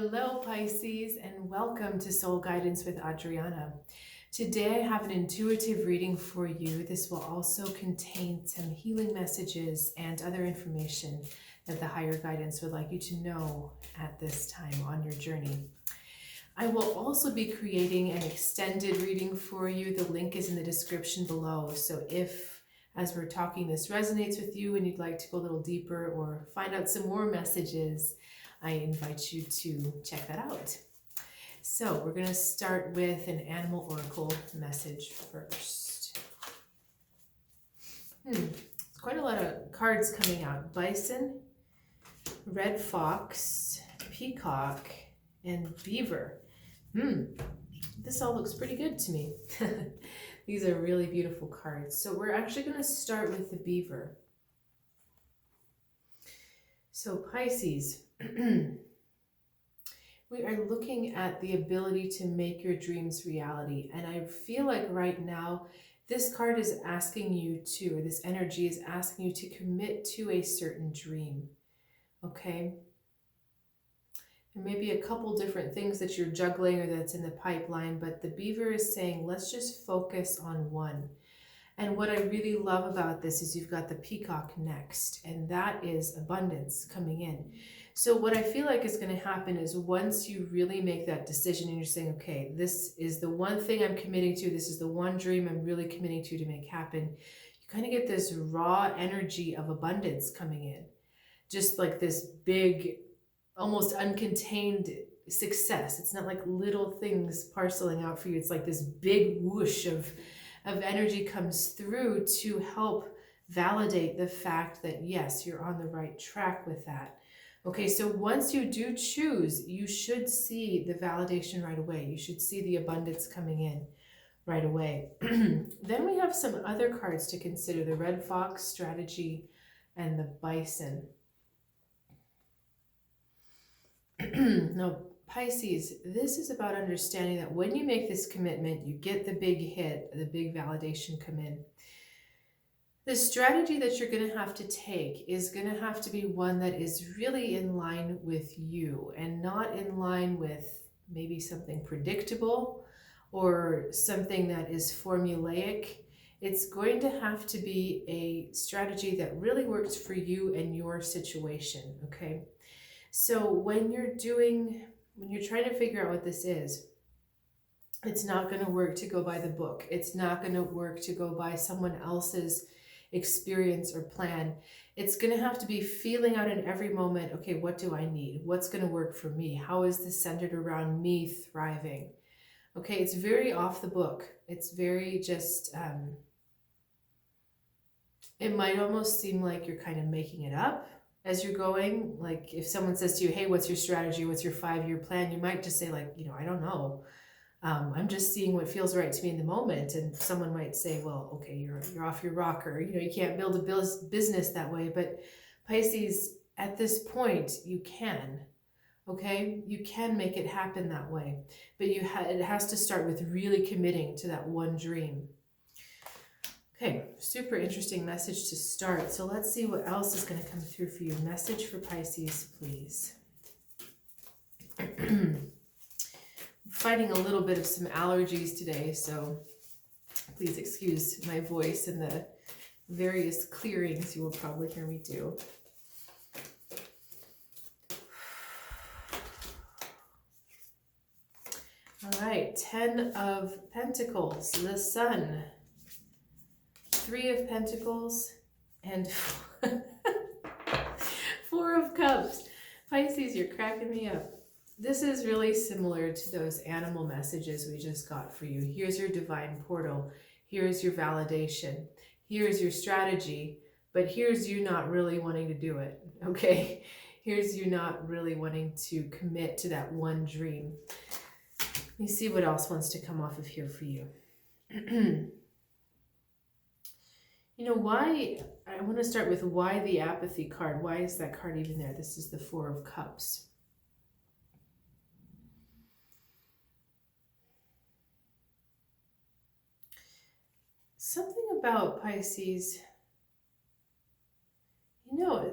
Hello, Pisces, and welcome to Soul Guidance with Adriana. Today I have an intuitive reading for you. This will also contain some healing messages and other information that the higher guidance would like you to know at this time on your journey. I will also be creating an extended reading for you. The link is in the description below. So if, as we're talking, this resonates with you and you'd like to go a little deeper or find out some more messages, I invite you to check that out. So we're going to start with an animal oracle message first. It's quite a lot of cards coming out. Bison, red fox, peacock, and beaver. This all looks pretty good to me. These are really beautiful cards. So we're actually going to start with the beaver. So Pisces, we are looking at the ability to make your dreams reality. And I feel like right now, this card is asking you to, or this energy is asking you to commit to a certain dream. Okay? There may be a couple different things that you're juggling or that's in the pipeline, but the beaver is saying, let's just focus on one. And what I really love about this is you've got the peacock next, and that is abundance coming in. So what I feel like is going to happen is once you really make that decision and you're saying, okay, this is the one thing I'm committing to, this is the one dream I'm really committing to make happen, you kind of get this raw energy of abundance coming in. Just like this big, almost uncontained success. It's not like little things parceling out for you. It's like this big whoosh of energy comes through to help validate the fact that yes, you're on the right track with that. Okay, so once you do choose, you should see the validation right away. You should see the abundance coming in right away. Then we have some other cards to consider, the red fox strategy and the bison. Now, Pisces, this is about understanding that when you make this commitment, you get the big hit, the big validation come in. The strategy that you're going to have to take is going to have to be one that is really in line with you and not in line with maybe something predictable or something that is formulaic. It's going to have to be a strategy that really works for you and your situation, okay? So when you're trying to figure out what this is, it's not going to work to go by the book. It's not going to work to go by someone else's experience or plan. It's going to have to be feeling out in every moment, okay, what do I need? What's going to work for me? How is this centered around me thriving? Okay, it's very off the book. It's very just, it might almost seem like you're kind of making it up as you're going. Like if someone says to you, hey, what's your strategy? What's your 5-year plan? You might just say like, I don't know. I'm just seeing what feels right to me in the moment. And someone might say, well, okay, you're off your rocker. You can't build a business that way. But Pisces, at this point, you can. Okay, you can make it happen that way. But it has to start with really committing to that one dream. Okay, super interesting message to start. So let's see what else is going to come through for you. Message for Pisces, please. I'm fighting a little bit of some allergies today, so please excuse my voice and the various clearings you will probably hear me do. All right, 10 of Pentacles, the Sun. 3 of Pentacles and 4 of Cups. Pisces, you're cracking me up. This is really similar to those animal messages we just got for you. Here's your divine portal. Here's your validation. Here's your strategy. But here's you not really wanting to do it. Okay? Here's you not really wanting to commit to that one dream. Let me see what else wants to come off of here for you. Why, I want to start with why the apathy card. Why is that card even there? This is the 4 of Cups. Something about Pisces,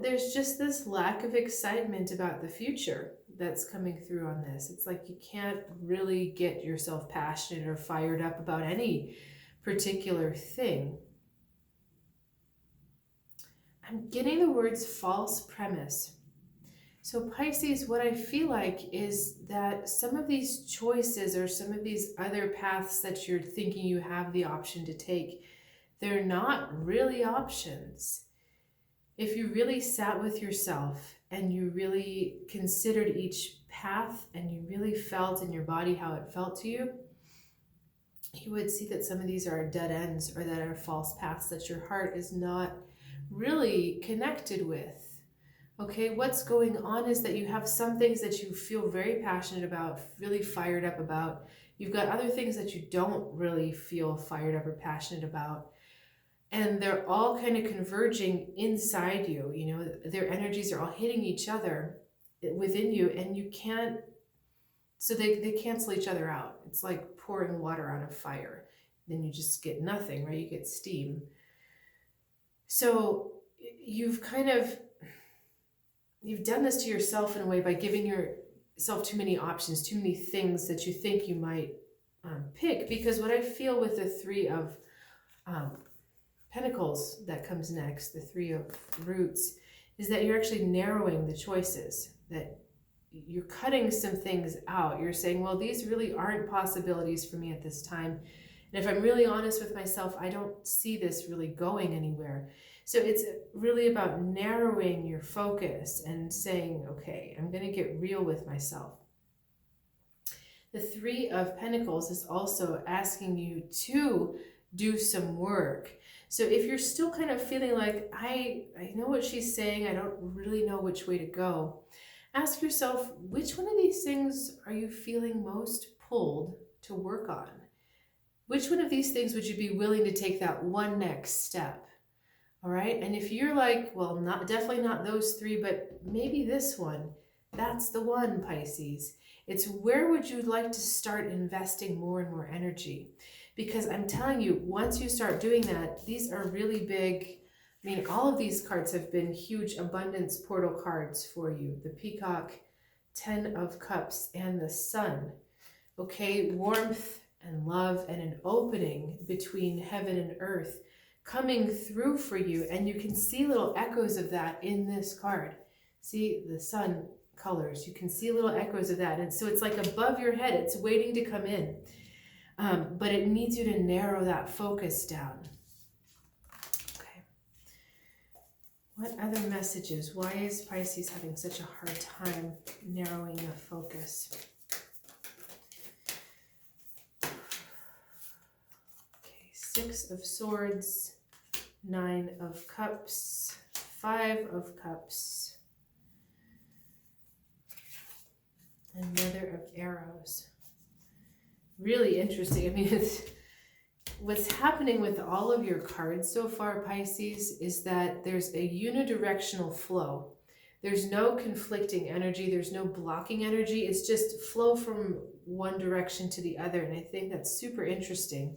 there's just this lack of excitement about the future. that's coming through on this. It's like you can't really get yourself passionate or fired up about any particular thing. I'm getting the words false premise. So Pisces, what I feel like is that some of these choices or some of these other paths that you're thinking you have the option to take, they're not really options. If you really sat with yourself and you really considered each path and you really felt in your body how it felt to you, you would see that some of these are dead ends or that are false paths that your heart is not really connected with. Okay, what's going on is that you have some things that you feel very passionate about, really fired up about. You've got other things that you don't really feel fired up or passionate about. And they're all kind of converging inside you. You know, their energies are all hitting each other within you, and you can't, so they cancel each other out. It's like pouring water on a fire. Then you just get nothing, right? You get steam. So you've done this to yourself in a way by giving yourself too many options, too many things that you think you might pick. Because what I feel with the Three of Pentacles that comes next, the Three of Roots, is that you're actually narrowing the choices, that you're cutting some things out. You're saying, well, these really aren't possibilities for me at this time. And if I'm really honest with myself, I don't see this really going anywhere. So it's really about narrowing your focus and saying, okay, I'm going to get real with myself. The Three of Pentacles is also asking you to do some work. So if you're still kind of feeling like, I know what she's saying, I don't really know which way to go, ask yourself, which one of these things are you feeling most pulled to work on? Which one of these things would you be willing to take that one next step? All right. And if you're like, well, definitely not those three, but maybe this one, that's the one, Pisces. It's where would you like to start investing more and more energy? Because I'm telling you, once you start doing that, these are really big. I mean, all of these cards have been huge abundance portal cards for you. The Peacock, 10 of Cups, and the Sun. Okay, warmth and love and an opening between heaven and earth coming through for you. And you can see little echoes of that in this card. See the sun colors. You can see little echoes of that. And so it's like above your head. It's waiting to come in. But it needs you to narrow that focus down. Okay. What other messages? Why is Pisces having such a hard time narrowing the focus? Okay, 6 of Swords, 9 of Cups, 5 of Cups, and Mother of Arrows. Really interesting. I mean, what's happening with all of your cards so far, Pisces, is that there's a unidirectional flow. There's no conflicting energy. There's no blocking energy. It's just flow from one direction to the other. And I think that's super interesting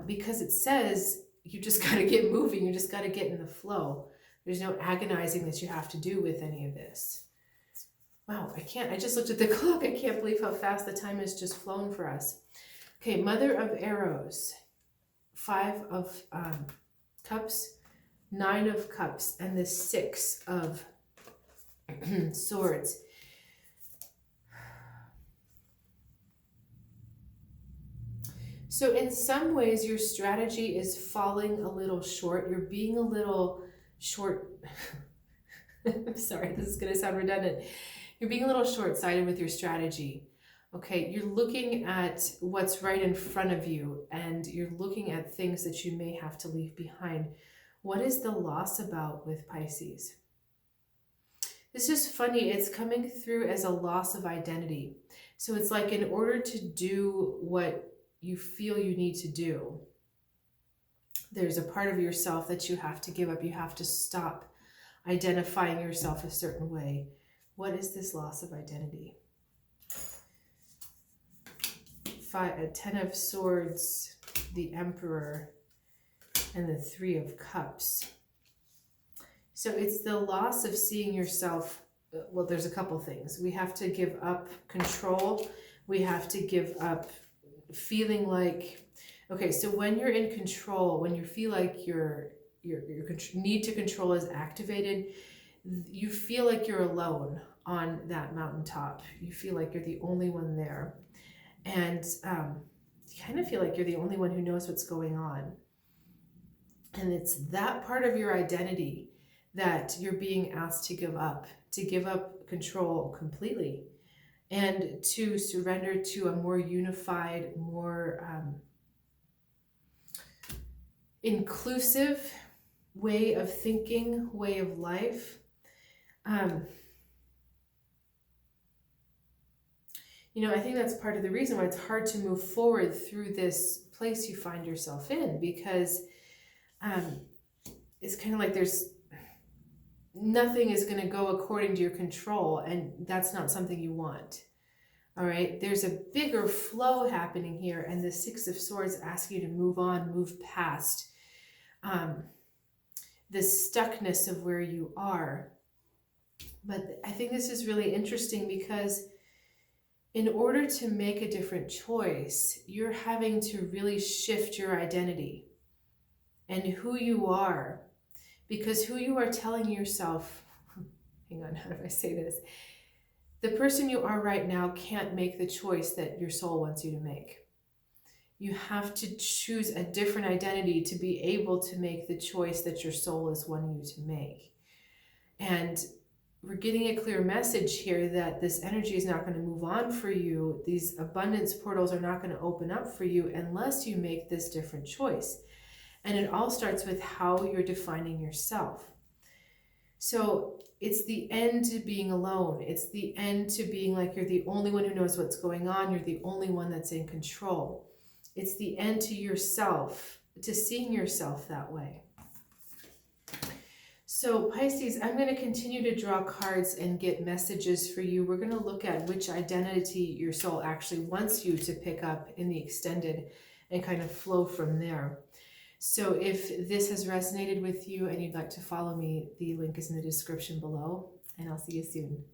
because it says you just got to get moving. You just got to get in the flow. There's no agonizing that you have to do with any of this. Wow, I just looked at the clock. I can't believe how fast the time has just flown for us. Okay, Mother of Arrows, 5 of Cups, 9 of Cups, and the 6 of Swords. So in some ways, your strategy is falling a little short. You're being a little short. I'm sorry, this is going to sound redundant. You're being a little short-sighted with your strategy. Okay, you're looking at what's right in front of you and you're looking at things that you may have to leave behind. What is the loss about with Pisces? This is funny. It's coming through as a loss of identity. So it's like in order to do what you feel you need to do, there's a part of yourself that you have to give up. You have to stop identifying yourself a certain way. What is this loss of identity? 10 of Swords, the Emperor, and the 3 of Cups. So it's the loss of seeing yourself well, there's a couple things. We have to give up control. We have to give up feeling like, okay, so when you're in control, when you feel like your need to control is activated, you feel like you're alone on that mountaintop. You feel like you're the only one there. And you kind of feel like you're the only one who knows what's going on. And it's that part of your identity that you're being asked to give up control completely, and to surrender to a more unified, more inclusive way of thinking, way of life. I think that's part of the reason why it's hard to move forward through this place you find yourself in, because it's kind of like there's nothing is going to go according to your control, and that's not something you want. All right, there's a bigger flow happening here, and the Six of Swords asks you to move on, move past the stuckness of where you are. But I think this is really interesting because in order to make a different choice, you're having to really shift your identity and who you are, because who you are telling yourself, hang on, how do I say this? The person you are right now can't make the choice that your soul wants you to make. You have to choose a different identity to be able to make the choice that your soul is wanting you to make. And we're getting a clear message here that this energy is not going to move on for you. These abundance portals are not going to open up for you unless you make this different choice. And it all starts with how you're defining yourself. So it's the end to being alone. It's the end to being like you're the only one who knows what's going on. You're the only one that's in control. It's the end to yourself, to seeing yourself that way. So Pisces, I'm going to continue to draw cards and get messages for you. We're going to look at which identity your soul actually wants you to pick up in the extended and kind of flow from there. So if this has resonated with you and you'd like to follow me, the link is in the description below, and I'll see you soon.